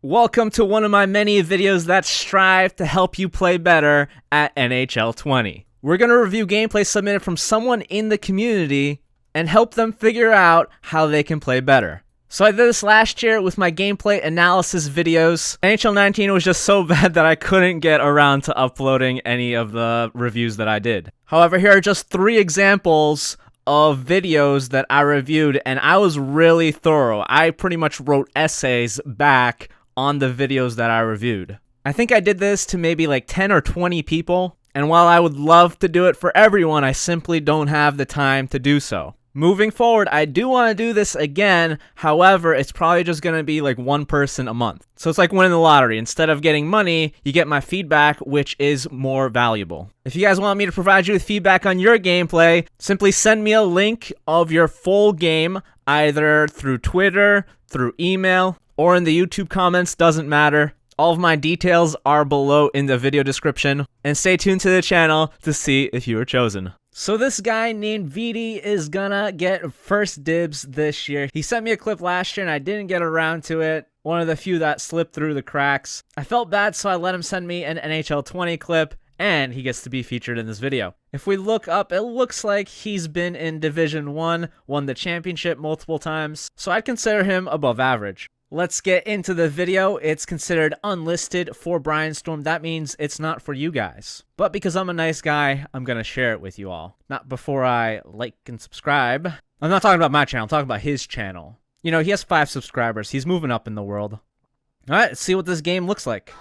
Welcome to one of my many videos that strive to help you play better at NHL 20. We're going to review gameplay submitted from someone in the community and help them figure out how they can play better. So I did this last year with my gameplay analysis videos. NHL 19 was just so bad that I couldn't get around to uploading any of the reviews that I did. However, here are just 3 examples of videos that I reviewed, and I was really thorough. I pretty much wrote essays back on the videos that I reviewed. I think I did this to maybe like 10 or 20 people, and while I would love to do it for everyone, I simply don't have the time to do so. Moving forward, I do want to do this again. However, it's probably just going to be like one person a month. So it's like winning the lottery. Instead of getting money, you get my feedback, which is more valuable. If you guys want me to provide you with feedback on your gameplay, simply send me a link of your full game, either through Twitter, through email, or in the YouTube comments, doesn't matter. All of my details are below in the video description, and stay tuned to the channel to see if you were chosen. So this guy named VD is gonna get first dibs this year. He sent me a clip last year and I didn't get around to it. One of the few that slipped through the cracks. I felt bad, so I let him send me an NHL 20 clip, and he gets to be featured in this video. If we look up, it looks like he's been in Division 1, won the championship multiple times, so I'd consider him above average. Let's get into the video. It's considered unlisted for Brianstormed. That means it's not for you guys. But because I'm a nice guy, I'm going to share it with you all. Not before I like and subscribe. I'm not talking about my channel. I'm talking about his channel. You know, he has 5 subscribers. He's moving up in the world. All right, let's see what this game looks like.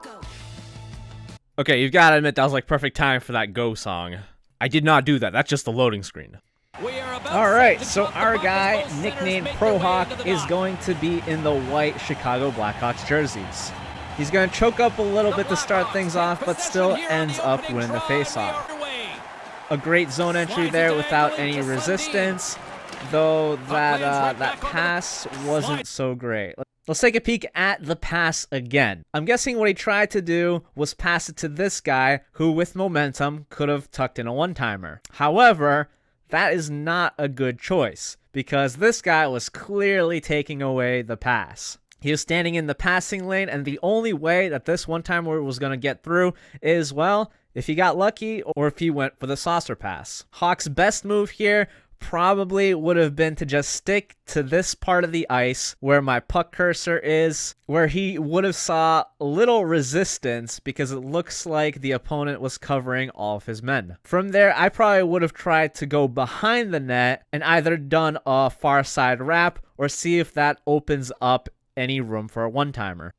Go. Okay, you've got to admit that was like perfect time for that Go song. I did not do that. That's just the loading screen. Alright, so our guy, nicknamed ProHawk, is going to be in the white Chicago Blackhawks jerseys. He's going to choke up a little bit to start things off, but still ends up winning the faceoff. A great zone entry there without any resistance, though that pass wasn't so great. Let's take a peek at the pass again. I'm guessing what he tried to do was pass it to this guy, who with momentum could have tucked in a one-timer. However, that is not a good choice, because this guy was clearly taking away the pass. He was standing in the passing lane, and the only way that this one-timer was going to get through is, well, if he got lucky or if he went for the saucer pass. Hawk's best move here probably would have been to just stick to this part of the ice where my puck cursor is, where he would have saw little resistance because it looks like the opponent was covering all of his men. From there, I probably would have tried to go behind the net and either done a far side wrap or see if that opens up any room for a one-timer.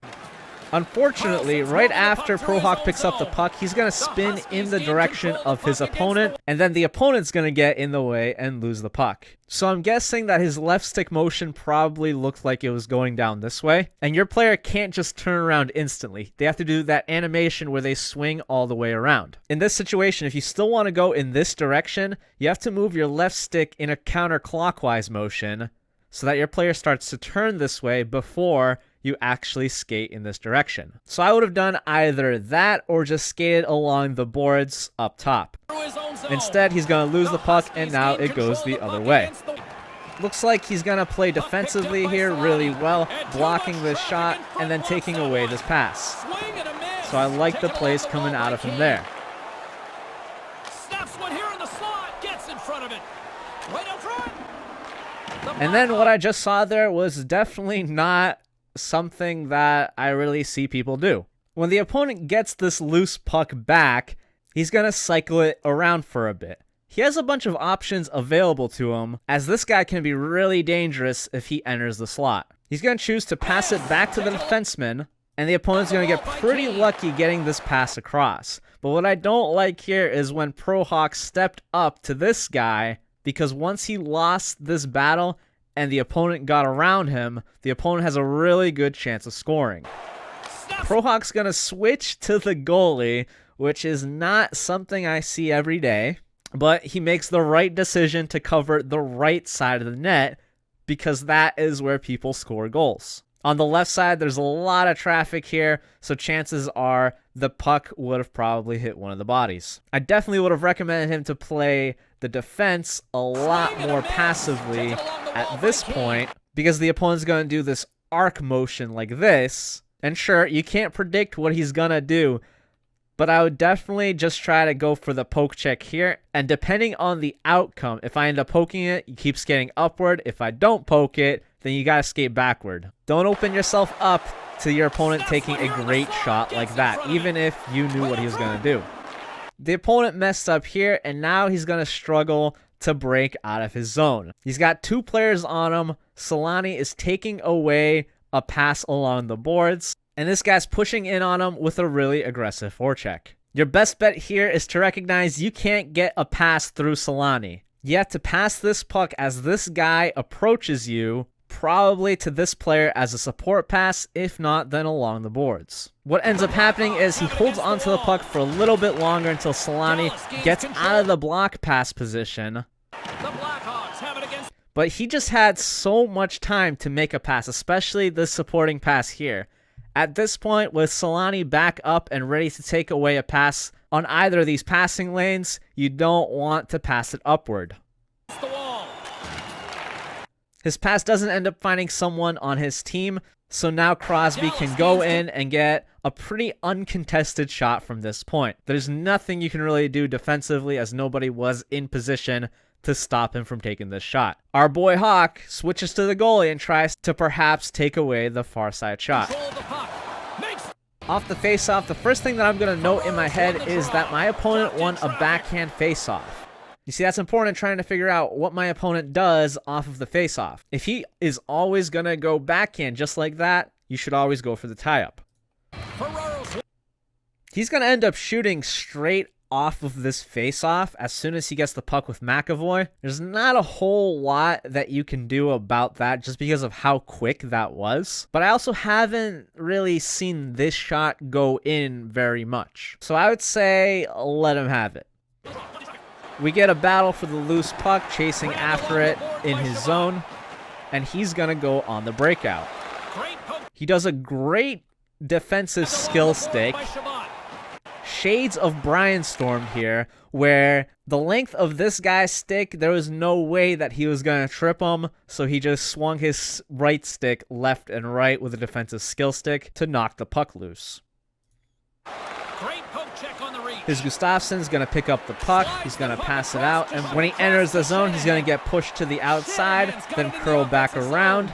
Unfortunately, right after ProHawk picks up the puck, he's going to spin in the direction of his opponent, and then the opponent's going to get in the way and lose the puck. So I'm guessing that his left stick motion probably looked like it was going down this way, and your player can't just turn around instantly. They have to do that animation where they swing all the way around. In this situation, if you still want to go in this direction, you have to move your left stick in a counterclockwise motion so that your player starts to turn this way before you actually skate in this direction. So I would have done either that or just skated along the boards up top. Instead, he's going to lose the puck, and now it goes the other way. Looks like he's going to play defensively here really well, blocking this shot and then taking away this pass. So I like the plays coming out of him there. And then what I just saw there was definitely not something that I really see people do. When the opponent gets this loose puck back, he's going to cycle it around for a bit. He has a bunch of options available to him, as this guy can be really dangerous if he enters the slot. He's going to choose to pass it back to the defenseman, and the opponent's going to get pretty lucky getting this pass across. But what I don't like here is when ProHawk stepped up to this guy, because once he lost this battle and the opponent got around him, the opponent has a really good chance of scoring. ProHawk's going to switch to the goalie, which is not something I see every day, but he makes the right decision to cover the right side of the net because that is where people score goals. On the left side, there's a lot of traffic here, so chances are the puck would have probably hit one of the bodies. I definitely would have recommended him to play the defense a lot more passively at this point, because the opponent's going to do this arc motion like this. And sure, you can't predict what he's gonna do, but I would definitely just try to go for the poke check here. And depending on the outcome, if I end up poking it, you keep skating upward. If I don't poke it, then you gotta skate backward. Don't open yourself up to your opponent taking a great shot like that, even if you knew what he was gonna do. The opponent messed up here, and now he's gonna struggle to break out of his zone. He's got 2 players on him. Solani is taking away a pass along the boards, and this guy's pushing in on him with a really aggressive forecheck. Your best bet here is to recognize you can't get a pass through Solani. You have to pass this puck as this guy approaches you, probably to this player as a support pass, if not, then along the boards. What ends up happening is he holds onto the puck for a little bit longer until Solani gets out of the block pass position. But he just had so much time to make a pass, especially the supporting pass here. At this point, with Solani back up and ready to take away a pass on either of these passing lanes, you don't want to pass it upward. His pass doesn't end up finding someone on his team, so now Crosby can go in and get a pretty uncontested shot from this point. There's nothing you can really do defensively as nobody was in position to stop him from taking this shot. Our boy Hawk switches to the goalie and tries to perhaps take away the far side shot. Off the face-off, the first thing that I'm going to note in my head is that my opponent won a backhand face-off. You see, that's important in trying to figure out what my opponent does off of the face-off. If he is always going to go backhand just like that, you should always go for the tie-up. He's going to end up shooting straight off of this face-off as soon as he gets the puck with McAvoy. There's not a whole lot that you can do about that just because of how quick that was. But I also haven't really seen this shot go in very much. So I would say let him have it. We get a battle for the loose puck, chasing after it in his zone, and he's going to go on the breakout. He does a great defensive skill stick. Shades of Brianstormed here, where the length of this guy's stick, there was no way that he was going to trip him, so he just swung his right stick left and right with a defensive skill stick to knock the puck loose. His Gustafsson's going to pick up the puck, he's going to pass it out, and when he enters the zone, he's going to get pushed to the outside, then curl back around.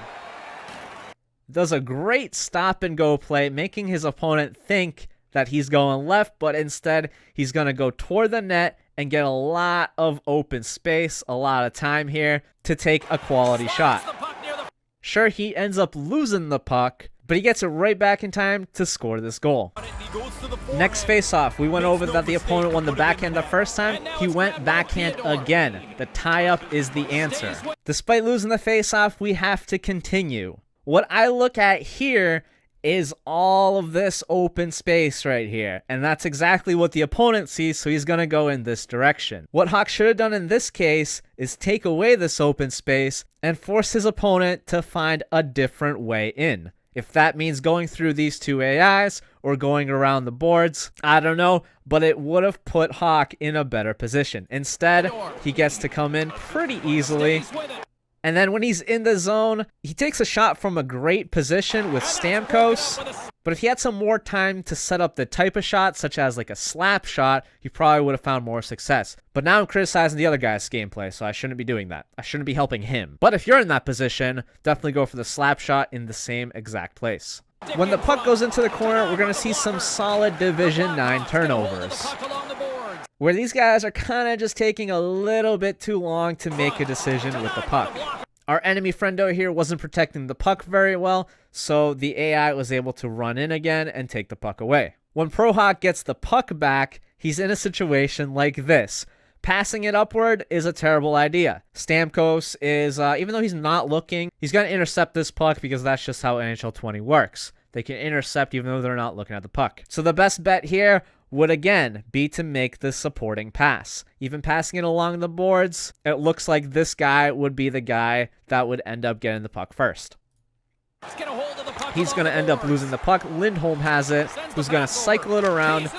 Does a great stop and go play, making his opponent think that he's going left, but instead he's going to go toward the net and get a lot of open space, a lot of time here to take a quality shot. Sure, he ends up losing the puck, but he gets it right back in time to score this goal. Next face-off, we went over that the opponent won the backhand the first time. He went backhand again. The tie-up is the answer. Despite losing the face-off, we have to continue. What I look at here is all of this open space right here, and that's exactly what the opponent sees, so he's going to go in this direction. What Hawk should have done in this case is take away this open space and force his opponent to find a different way in. If that means going through these 2 AIs or going around the boards, I don't know, but it would have put Hawk in a better position. Instead, he gets to come in pretty easily. And then when he's in the zone, he takes a shot from a great position with Stamkos. But if he had some more time to set up the type of shot, such as like a slap shot, he probably would have found more success. But now I'm criticizing the other guy's gameplay, so I shouldn't be doing that. I shouldn't be helping him. But if you're in that position, definitely go for the slap shot in the same exact place. When the puck goes into the corner, we're going to see some solid Division 9 turnovers, where these guys are kind of just taking a little bit too long to make a decision with the puck. Our enemy friendo here wasn't protecting the puck very well, so the AI was able to run in again and take the puck away. When ProHawk gets the puck back, he's in a situation like this. Passing it upward is a terrible idea. Stamkos is, even though he's not looking, he's going to intercept this puck because that's just how NHL 20 works. They can intercept even though they're not looking at the puck. So the best bet here would again be to make the supporting pass. Even passing it along the boards, it looks like this guy would be the guy that would end up getting the puck first. He's going to end up losing the puck. Lindholm has it, who's going to cycle it around,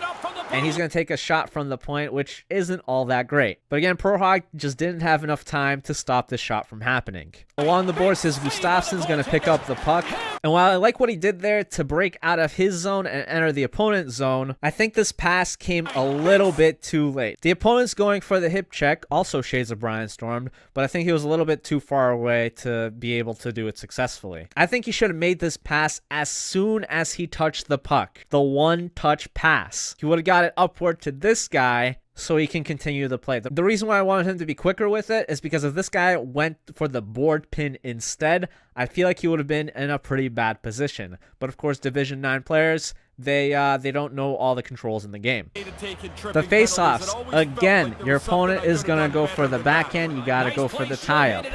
and he's going to take a shot from the point, which isn't all that great. But again, ProHawk just didn't have enough time to stop this shot from happening. Along the boards, his Gustafsson's going to pick up the puck, and while I like what he did there to break out of his zone and enter the opponent's zone, I think this pass came a little bit too late. The opponent's going for the hip check, also shades of Brianstormed, but I think he was a little bit too far away to be able to do it successfully. I think he should have made this pass as soon as he touched the puck. The one-touch pass. He would have got it upward to this guy so he can continue the play. The reason why I wanted him to be quicker with it is because if this guy went for the board pin instead, I feel like he would have been in a pretty bad position. But of course, Division 9 players, they don't know all the controls in the game. The face-offs. Again, your opponent is going to go for the backhand. You got to go for the tie-up.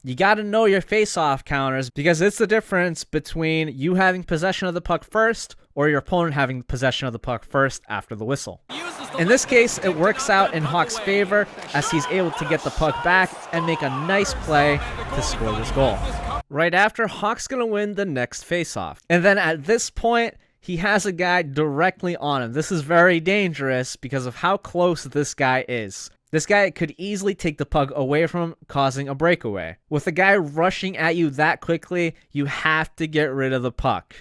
You got to know your face-off counters because it's the difference between you having possession of the puck first or your opponent having possession of the puck first after the whistle. In this case, it works out in Hawk's favor as he's able to get the puck back and make a nice play to score this goal. Right after, Hawk's going to win the next face-off. And then at this point, he has a guy directly on him. This is very dangerous because of how close this guy is. This guy could easily take the puck away from him, causing a breakaway. With a guy rushing at you that quickly, you have to get rid of the puck.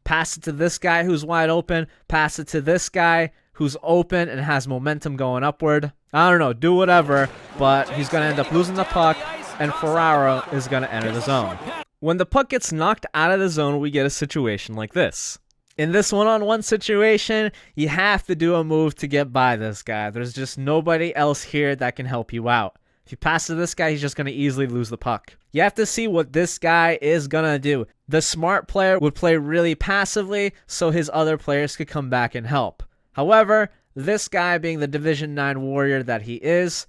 Pass it to this guy who's wide open. Pass it to this guy who's open and has momentum going upward. I don't know, do whatever, but he's going to end up losing the puck, and Ferraro is going to enter the zone. When the puck gets knocked out of the zone, we get a situation like this. In this one-on-one situation, you have to do a move to get by this guy. There's just nobody else here that can help you out. If you pass to this guy, he's just going to easily lose the puck. You have to see what this guy is going to do. The smart player would play really passively so his other players could come back and help. However, this guy, being the Division 9 warrior that he is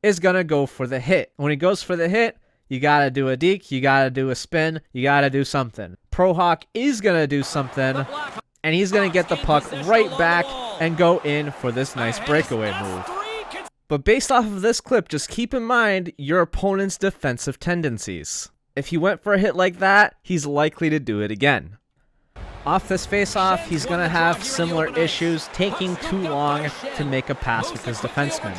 going to go for the hit. When he goes for the hit, you got to do a deke, you got to do a spin, you got to do something. ProHawk is going to do something, and he's going to get the puck right back and go in for this nice breakaway move. But based off of this clip, just keep in mind your opponent's defensive tendencies. If he went for a hit like that, he's likely to do it again. Off this face-off, he's going to have similar issues, taking too long to make a pass with his defenseman.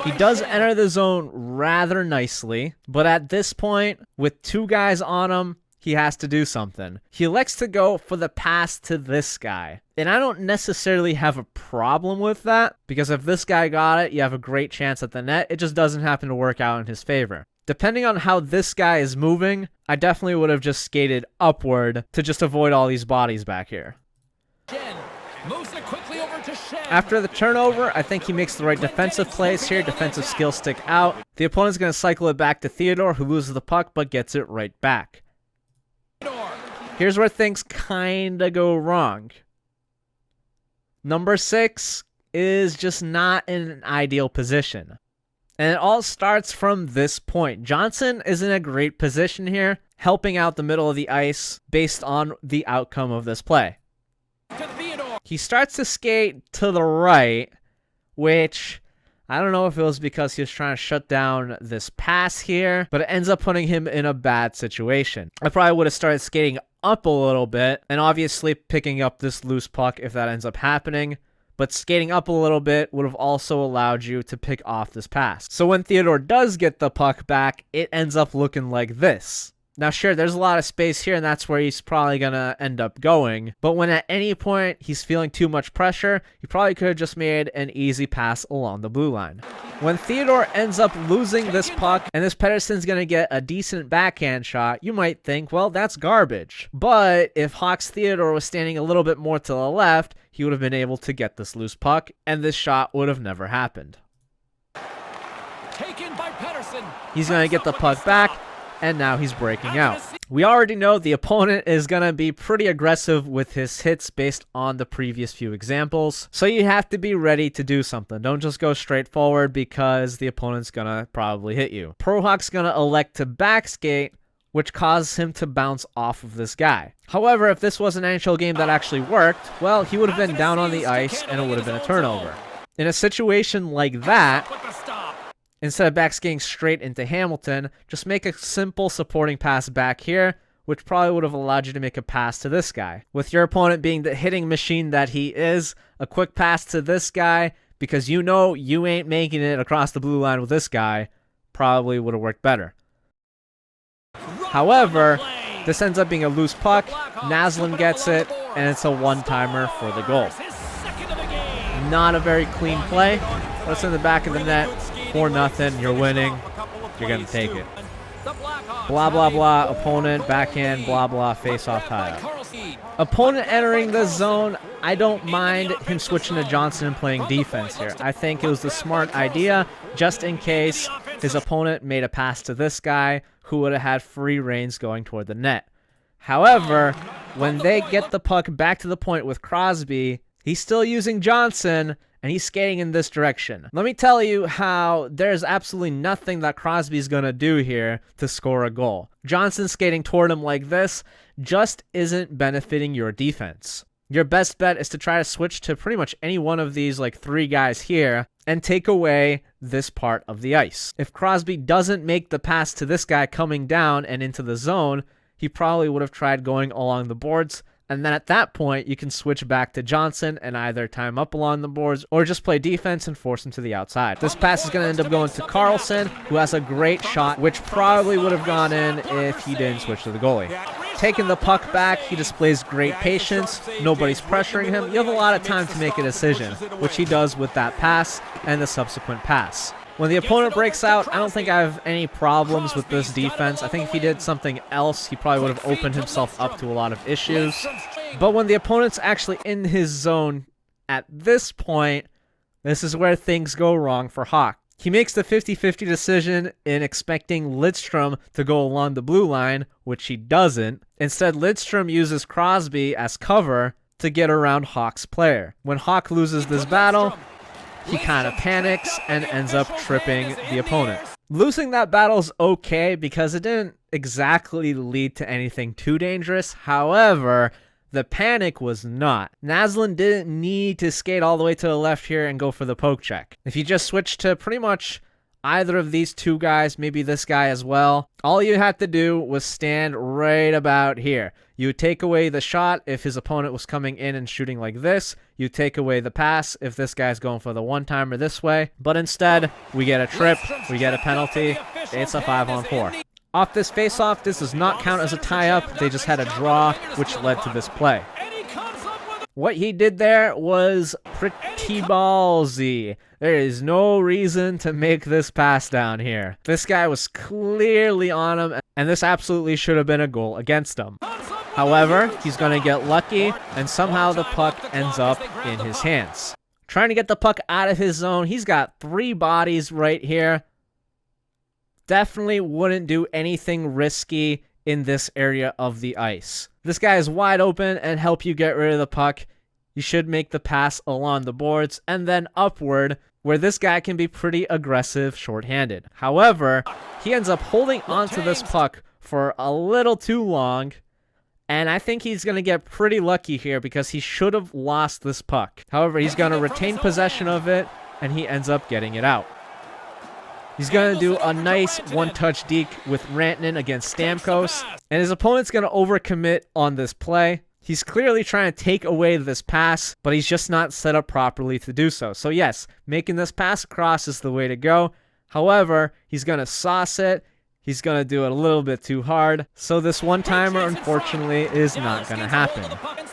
He does enter the zone rather nicely, but at this point, with two guys on him, he has to do something. He elects to go for the pass to this guy. And I don't necessarily have a problem with that, because if this guy got it, you have a great chance at the net. It just doesn't happen to work out in his favor. Depending on how this guy is moving, I definitely would have just skated upward to just avoid all these bodies back here. After the turnover, I think he makes the right defensive plays here. Defensive skills stick out. The opponent's going to cycle it back to Theodore, who loses the puck but gets it right back. Here's where things kind of go wrong. Number 6 is just not in an ideal position. And it all starts from this point. Johnson is in a great position here, helping out the middle of the ice based on the outcome of this play. He starts to skate to the right, which I don't know if it was because he was trying to shut down this pass here, but it ends up putting him in a bad situation. I probably would have started skating up a little bit and obviously picking up this loose puck if that ends up happening. But skating up a little bit would have also allowed you to pick off this pass. So when Theodore does get the puck back, it ends up looking like this. Now sure, there's a lot of space here and that's where he's probably going to end up going. But when at any point he's feeling too much pressure, he probably could have just made an easy pass along the blue line. When Theodore ends up losing this puck and this Pettersson's going to get a decent backhand shot, you might think, well, that's garbage. But if Hawks Theodore was standing a little bit more to the left, he would have been able to get this loose puck, and this shot would have never happened. Taken by Pettersson. He's going to get the puck back, and now he's breaking out. We already know the opponent is going to be pretty aggressive with his hits based on the previous few examples, so you have to be ready to do something. Don't just go straight forward because the opponent's going to probably hit you. ProHawk's going to elect to backskate, which causes him to bounce off of this guy. However, if this was an NHL game that actually worked, well, he would have been down on the ice and it would have been a turnover. In a situation like that, instead of backskating straight into Hamilton, just make a simple supporting pass back here, which probably would have allowed you to make a pass to this guy. With your opponent being the hitting machine that he is, a quick pass to this guy, because you know you ain't making it across the blue line with this guy, probably would have worked better. However, this ends up being a loose puck. Naslund gets it, and it's a one-timer for the goal. Not a very clean play, but it's in the back of the net. 4-0, you're winning. You're going to take it. Blah, blah, blah, opponent, backhand, blah, blah, face-off tie-up. Opponent entering the zone, I don't mind him switching to Johnson and playing defense here. I think it was the smart idea, just in case his opponent made a pass to this guy who would have had free reins going toward the net. However, when they get the puck back to the point with Crosby, he's still using Johnson, and he's skating in this direction. Let me tell you how there's absolutely nothing that Crosby's going to do here to score a goal. Johnson skating toward him like this just isn't benefiting your defense. Your best bet is to try to switch to pretty much any one of these like 3 guys here and take away this part of the ice. If Crosby doesn't make the pass to this guy coming down and into the zone, he probably would have tried going along the boards. And then at that point, you can switch back to Johnson and either time up along the boards or just play defense and force him to the outside. This pass is going to end up going to Carlson, who has a great shot, which probably would have gone in if he didn't switch to the goalie. Taking the puck back, he displays great patience. Nobody's pressuring him. You have a lot of time to make a decision, which he does with that pass and the subsequent pass. When the opponent breaks out, I don't think I have any problems with this defense. I think if he did something else, he probably would have opened himself up to a lot of issues. But when the opponent's actually in his zone at this point, this is where things go wrong for Hawk. He makes the 50-50 decision in expecting Lidstrom to go along the blue line, which he doesn't. Instead, Lidstrom uses Crosby as cover to get around Hawk's player. When Hawk loses this battle, he kind of panics and ends up tripping the opponent. Losing that battle's okay because it didn't exactly lead to anything too dangerous. However, the panic was not. Naslund didn't need to skate all the way to the left here and go for the poke check. If you just switch to pretty much either of these 2 guys, maybe this guy as well, all you had to do was stand right about here. You would take away the shot if his opponent was coming in and shooting like this. You take away the pass if this guy's going for the one-timer this way. But instead, we get a trip, we get a penalty. It's a 5-on-4. Off this face-off, this does not count as a tie-up. They just had a draw, which led to this play. What he did there was pretty ballsy. There is no reason to make this pass down here. This guy was clearly on him, and this absolutely should have been a goal against him. However, he's going to get lucky, and somehow the puck ends up in his hands. Trying to get the puck out of his zone. He's got 3 bodies right here. Definitely wouldn't do anything risky in this area of the ice. This guy is wide open and help you get rid of the puck. You should make the pass along the boards and then upward, where this guy can be pretty aggressive shorthanded. However, he ends up holding onto this puck for a little too long, and I think he's going to get pretty lucky here because he should have lost this puck. However, he's going to retain possession of it, and he ends up getting it out. He's going to do a nice one-touch deke with Rantanen against Stamkos, and his opponent's going to overcommit on this play. He's clearly trying to take away this pass, but he's just not set up properly to do so. So yes, making this pass across is the way to go. However, he's going to sauce it. He's going to do it a little bit too hard. So this one-timer, unfortunately, is not going to happen.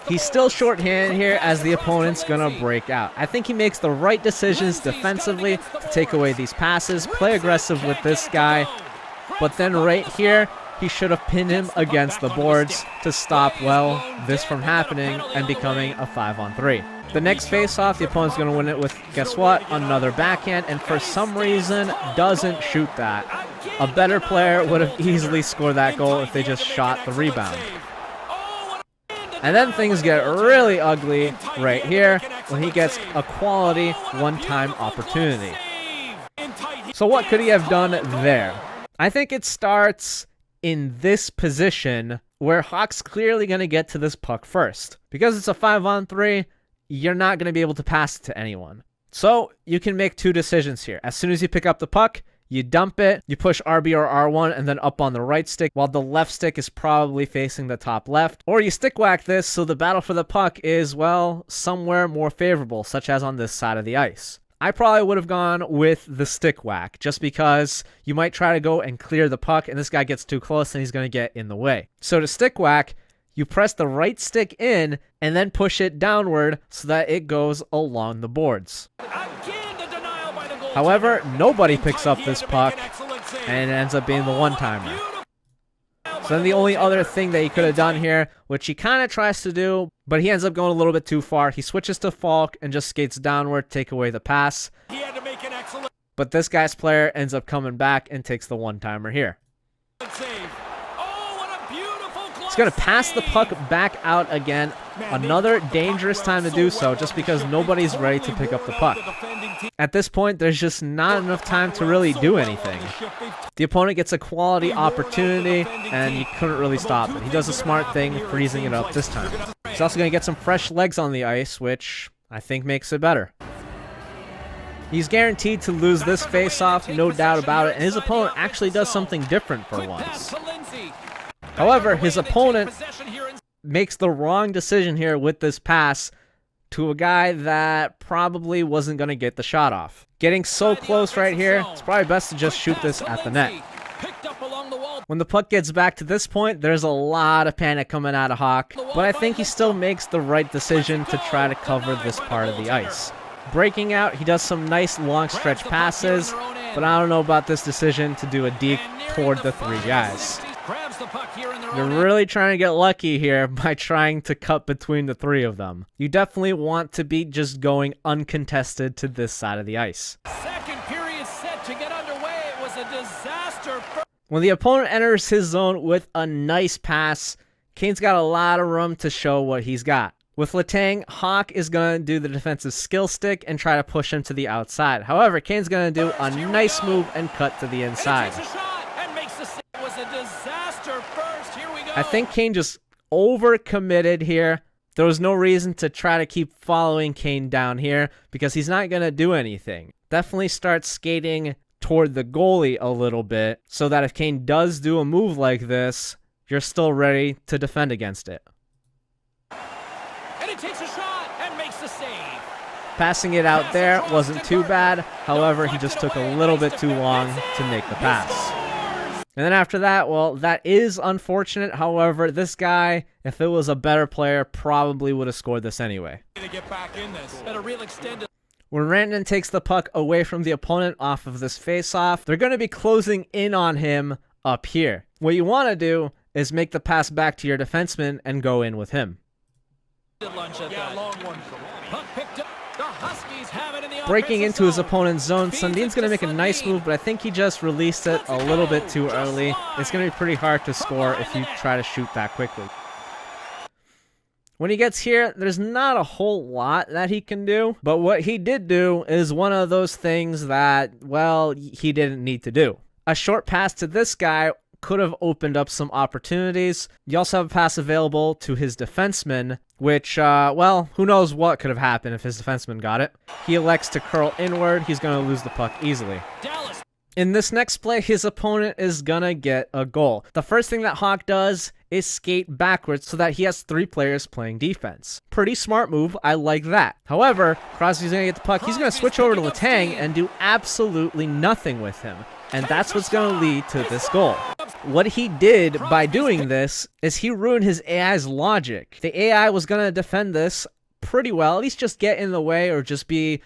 He's still shorthanded here as the opponent's going to break out. I think he makes the right decisions defensively to take away these passes, play aggressive with this guy. But then right here, he should have pinned him against the boards to stop, well, this from happening and becoming a 5-on-3. The next face-off, the opponent's going to win it with, guess what, another backhand, and for some reason, doesn't shoot that. A better player would have easily scored that goal if they just shot the rebound. And then things get really ugly right here when he gets a quality one-time opportunity. So what could he have done there? I think it starts in this position where Hawk's clearly going to get to this puck first. Because it's a 5-on-3, you're not going to be able to pass it to anyone. So you can make 2 decisions here. As soon as you pick up the puck, You dump it, you push RB or R1 and then up on the right stick while the left stick is probably facing the top left. Or you stick whack this so the battle for the puck is, well, somewhere more favorable, such as on this side of the ice. I probably would have gone with the stick whack just because you might try to go and clear the puck and this guy gets too close and he's going to get in the way. So to stick whack, you press the right stick in and then push it downward so that it goes along the boards. However, nobody picks up this puck, and it ends up being the one-timer. So then the only other thing that he could have done here, which he kind of tries to do, but he ends up going a little bit too far. He switches to Falk and just skates downward, take away the pass. But this guy's player ends up coming back and takes the one-timer here. He's going to pass the puck back out again. Another dangerous time to do so just because nobody's ready to pick up the puck. At this point, there's just not enough time to really do anything. The opponent gets a quality opportunity, and you couldn't really stop it. He does a smart thing, freezing it up this time. He's also going to get some fresh legs on the ice, which I think makes it better. He's guaranteed to lose this face-off, no doubt about it, and his opponent actually does something different for once. However, his opponent makes the wrong decision here with this pass to a guy that probably wasn't going to get the shot off. Getting so close right here, it's probably best to just shoot this at the net. When the puck gets back to this point, there's a lot of panic coming out of Hawk, but I think he still makes the right decision to try to cover this part of the ice. Breaking out, he does some nice long stretch passes, but I don't know about this decision to do a deke toward the three guys. They're really trying to get lucky here by trying to cut between the three of them. You definitely want to be just going uncontested to this side of the ice. Second period set to get underway. It was a disaster. When the opponent enters his zone with a nice pass, Kane's got a lot of room to show what he's got. With Letang, Hawk is going to do the defensive skill stick and try to push him to the outside. However, Kane's going to do a nice move and cut to the inside. I think Kane just overcommitted here. There was no reason to try to keep following Kane down here because he's not going to do anything. Definitely start skating toward the goalie a little bit so that if Kane does do a move like this, you're still ready to defend against it. And he takes a shot and makes the save. Passing it out there wasn't too bad. However, he just took a little bit too long to make the pass. And then after that, well, that is unfortunate. However, this guy, if it was a better player, probably would have scored this anyway. When Rantanen takes the puck away from the opponent off of this face-off, they're going to be closing in on him up here. What you want to do is make the pass back to your defenseman and go in with him. Breaking into his opponent's zone, Sundin's going to make a nice move, but I think he just released it a little bit too early. It's going to be pretty hard to score if you try to shoot that quickly. When he gets here, there's not a whole lot that he can do, but what he did do is one of those things that, well, he didn't need to do. A short pass to this guy could have opened up some opportunities. You also have a pass available to his defenseman, which, well, who knows what could have happened if his defenseman got it. He elects to curl inward. He's going to lose the puck easily. In this next play, his opponent is going to get a goal. The first thing that Hawk does is skate backwards so that he has three players playing defense. Pretty smart move. I like that. However, Crosby's going to get the puck. He's going to switch over to Letang and do absolutely nothing with him. And that's what's going to lead to this goal. What he did by doing this is he ruined his AI's logic. The AI was going to defend this pretty well, at least just get in the way or just be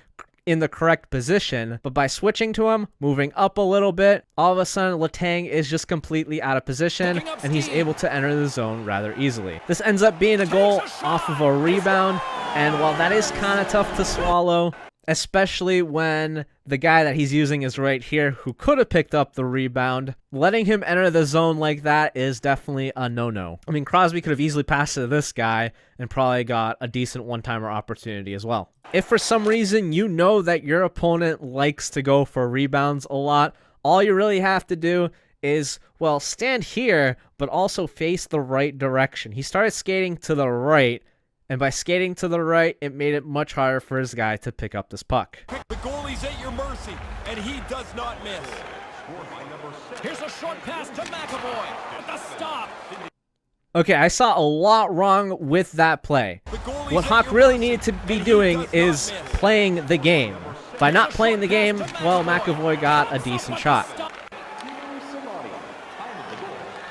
in the correct position. But by switching to him, moving up a little bit, all of a sudden Letang is just completely out of position and he's able to enter the zone rather easily. This ends up being a goal off of a rebound, and while that is kind of tough to swallow, especially when the guy that he's using is right here who could have picked up the rebound, letting him enter the zone like that is definitely a no-no. I mean, Crosby could have easily passed to this guy and probably got a decent one-timer opportunity as well. If for some reason you know that your opponent likes to go for rebounds a lot, all you really have to do is, well, stand here, but also face the right direction. He started skating to the right, and by skating to the right, it made it much harder for his guy to pick up this puck. The goalie's at your mercy, and he does not miss. Here's a short pass to McAvoy with the stop. Okay, I saw a lot wrong with that play. What Hawk really needed to be doing is playing the game. By not playing the game, well, McAvoy got a decent shot.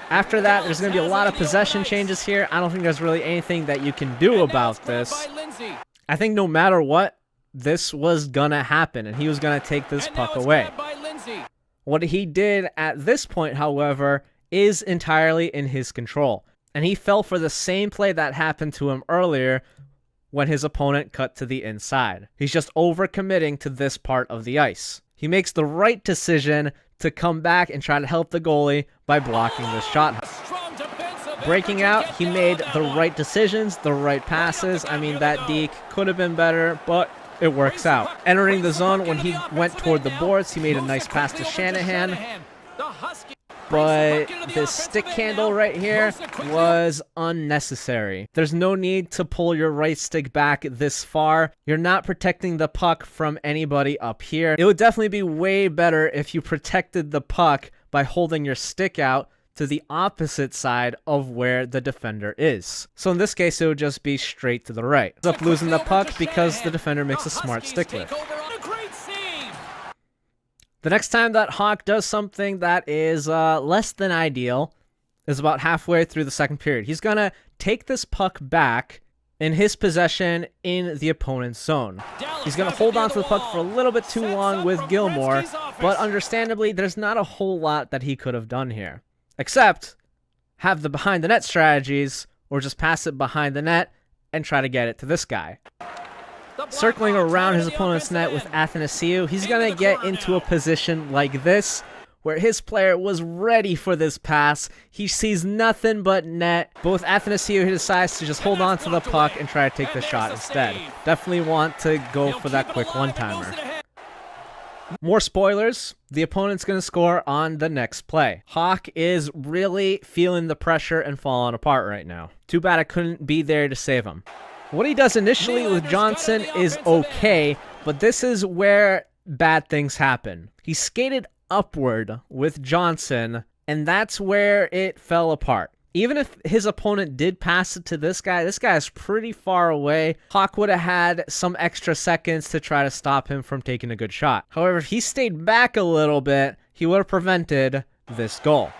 After that, there's going to be a lot of possession changes here. I don't think there's really anything that you can do about this. I think no matter what, this was going to happen, and he was going to take this puck away. What he did at this point, however, is entirely in his control. And he fell for the same play that happened to him earlier when his opponent cut to the inside. He's just overcommitting to this part of the ice. He makes the right decision to come back and try to help the goalie by blocking this shot. Breaking out, he made the right decisions, the right passes. I mean, that Deke could have been better, but it works out. Entering the zone, when he went toward the boards, he made a nice pass to Shanahan. But this stick handle right here was unnecessary. There's no need to pull your right stick back this far. You're not protecting the puck from anybody up here. It would definitely be way better if you protected the puck by holding your stick out to the opposite side of where the defender is. So in this case, it would just be straight to the right. Ends up losing the puck because the defender makes a smart stick lift. The next time that Hawk does something that is less than ideal is about halfway through the second period. He's going to take this puck back in his possession in the opponent's zone. He's going to hold on to the puck for a little bit too long with Gilmore, but understandably, there's not a whole lot that he could have done here, except have the behind-the-net strategies or just pass it behind the net and try to get it to this guy. Circling around his opponent's net with Athanasiou, he's going to get into a position like this, where his player was ready for this pass. He sees nothing but net. But with Athanasiou, he decides to just hold on to the puck and try to take the shot instead. Definitely want to go for that quick one-timer. More spoilers. The opponent's going to score on the next play. Hawk is really feeling the pressure and falling apart right now. Too bad I couldn't be there to save him. What he does initially with Johnson is okay, but this is where bad things happen. He skated upward with Johnson, and that's where it fell apart. Even if his opponent did pass it to this guy is pretty far away. Hawk would have had some extra seconds to try to stop him from taking a good shot. However, if he stayed back a little bit, he would have prevented this goal.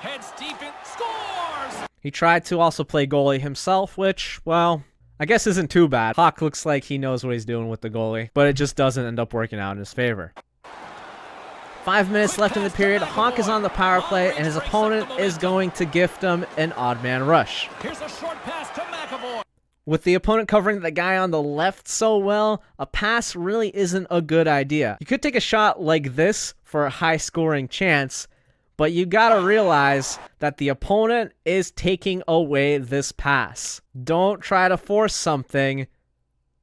Heads deep and scores! He tried to also play goalie himself, which, well, I guess isn't too bad. Hawk looks like he knows what he's doing with the goalie, but it just doesn't end up working out in his favor. 5 minutes left in the period. Hawk is on the power play, and his opponent is going to gift him an odd man rush. Here's a short pass to McAvoy. With the opponent covering the guy on the left so well, a pass really isn't a good idea. You could take a shot like this for a high-scoring chance, but you gotta realize that the opponent is taking away this pass. Don't try to force something,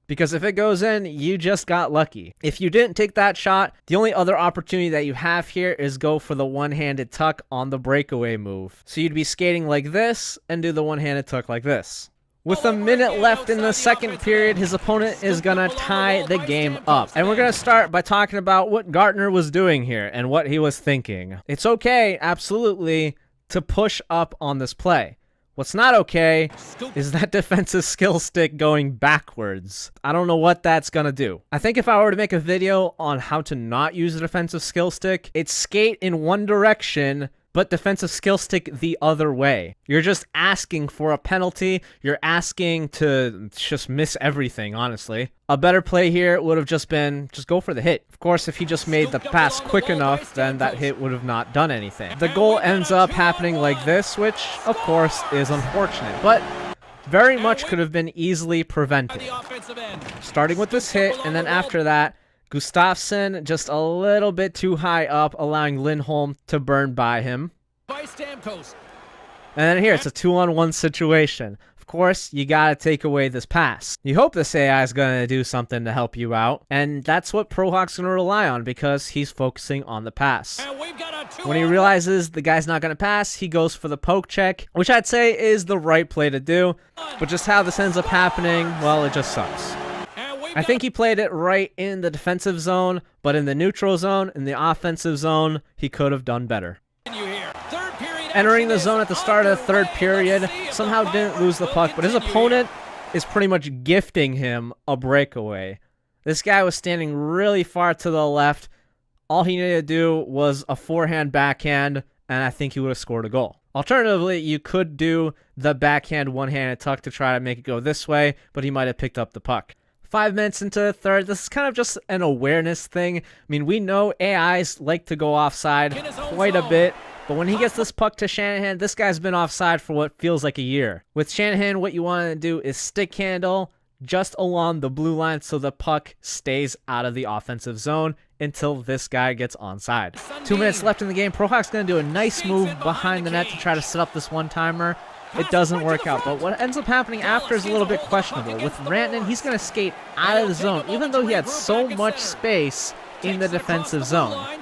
because if it goes in, you just got lucky. If you didn't take that shot, the only other opportunity that you have here is go for the one-handed tuck on the breakaway move. So you'd be skating like this and do the one-handed tuck like this. With a minute left in the second period, his opponent is going to tie the game up. And we're going to start by talking about what Gartner was doing here and what he was thinking. It's okay, absolutely, to push up on this play. What's not okay is that defensive skill stick going backwards. I don't know what that's going to do. I think if I were to make a video on how to not use a defensive skill stick, it's skate in one direction, but defensive skill stick the other way. You're just asking for a penalty. You're asking to just miss everything, honestly. A better play here would have just been, just go for the hit. Of course, if he just made the pass quick enough, then that hit would have not done anything. The goal ends up happening like this, which, of course, is unfortunate, but very much could have been easily prevented. Starting with this hit, and then after that, Gustafsson just a little bit too high up, allowing Lindholm to burn by him. And then here, it's a 2-on-1 situation. Of course, you gotta take away this pass. You hope this AI is gonna do something to help you out, and that's what ProHawk's gonna rely on because he's focusing on the pass. When he realizes the guy's not gonna pass, he goes for the poke check, which I'd say is the right play to do, but just how this ends up happening, well, it just sucks. I think he played it right in the defensive zone, but in the neutral zone, in the offensive zone, he could have done better. Entering the zone at the start of the third period, somehow didn't lose the puck, but his opponent is pretty much gifting him a breakaway. This guy was standing really far to the left. All he needed to do was a forehand backhand, and I think he would have scored a goal. Alternatively, you could do the backhand one-handed tuck to try to make it go this way, but he might have picked up the puck. 5 minutes into the third, this is kind of just an awareness thing. I mean, we know AIs like to go offside quite a bit, but when he gets this puck to Shanahan, this guy's been offside for what feels like a year. With Shanahan, what you want to do is stick handle just along the blue line so the puck stays out of the offensive zone until this guy gets onside. 2 minutes left in the game. ProHawk's going to do a nice move behind the net to try to set up this one-timer. It doesn't work out, but what ends up happening after is a little bit questionable. With Rantanen, he's going to skate out of the zone, even though he had so much space in the defensive zone.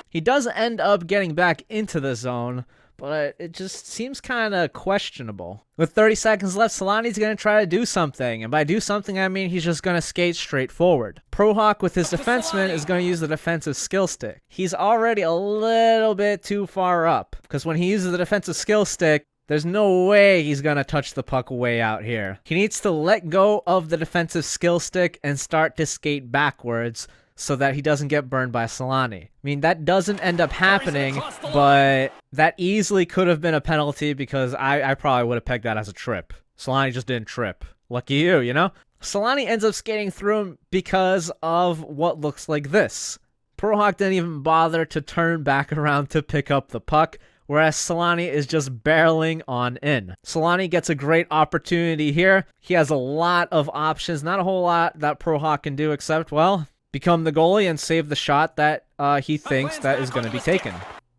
He does end up getting back into the zone, but it just seems kind of questionable. With 30 seconds left, Solani's going to try to do something, and by do something, I mean he's just going to skate straight forward. ProHawk, with his defenseman, is going to use the defensive skill stick. He's already a little bit too far up, because when he uses the defensive skill stick, there's no way he's going to touch the puck way out here. He needs to let go of the defensive skill stick and start to skate backwards, so that he doesn't get burned by Solani. I mean, that doesn't end up happening, but that easily could have been a penalty because I probably would have pegged that as a trip. Solani just didn't trip. Lucky you, you know? Solani ends up skating through him because of what looks like this. ProHawk didn't even bother to turn back around to pick up the puck, whereas Solani is just barreling on in. Solani gets a great opportunity here. He has a lot of options, not a whole lot that ProHawk can do except, well, become the goalie and save the shot that he thinks that is going to be taken.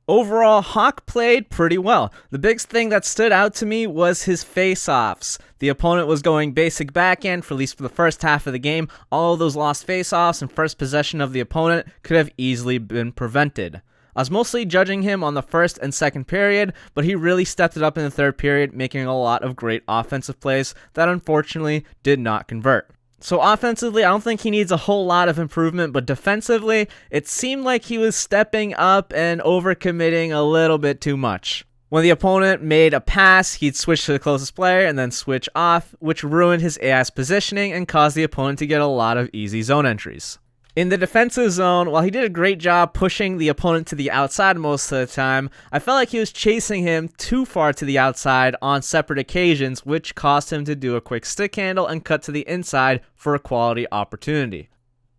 Overall, Hawk played pretty well. The biggest thing that stood out to me was his face-offs. The opponent was going basic backhand for at least for the first half of the game. All of those lost face-offs and first possession of the opponent could have easily been prevented. I was mostly judging him on the first and second period, but he really stepped it up in the third period, making a lot of great offensive plays that unfortunately did not convert. So offensively, I don't think he needs a whole lot of improvement, but defensively, it seemed like he was stepping up and overcommitting a little bit too much. When the opponent made a pass, he'd switch to the closest player and then switch off, which ruined his AI's positioning and caused the opponent to get a lot of easy zone entries. In the defensive zone, while he did a great job pushing the opponent to the outside most of the time, I felt like he was chasing him too far to the outside on separate occasions, which caused him to do a quick stick handle and cut to the inside for a quality opportunity.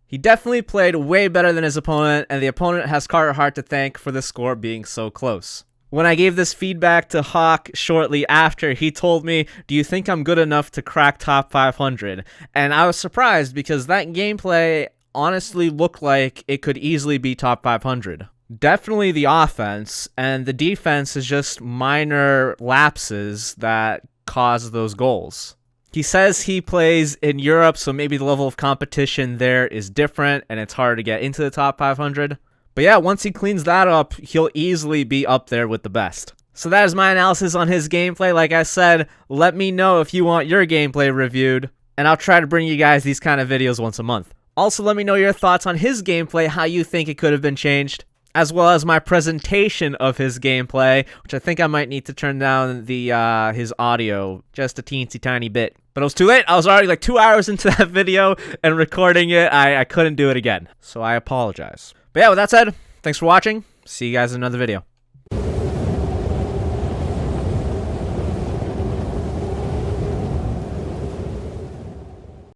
He definitely played way better than his opponent, and the opponent has Carter Hart to thank for the score being so close. When I gave this feedback to Hawk shortly after, he told me, "Do you think I'm good enough to crack top 500? And I was surprised because that gameplay honestly looked like it could easily be top 500. Definitely the offense, and the defense is just minor lapses that cause those goals. He says he plays in Europe, so maybe the level of competition there is different, and it's hard to get into the top 500. But yeah, once he cleans that up, he'll easily be up there with the best. So that is my analysis on his gameplay. Like I said, let me know if you want your gameplay reviewed, and I'll try to bring you guys these kind of videos once a month. Also, let me know your thoughts on his gameplay, how you think it could have been changed, as well as my presentation of his gameplay, which I think I might need to turn down the his audio just a teensy tiny bit. But it was too late. I was already like 2 hours into that video and recording it. I couldn't do it again, so I apologize. But yeah, with that said, thanks for watching. See you guys in another video.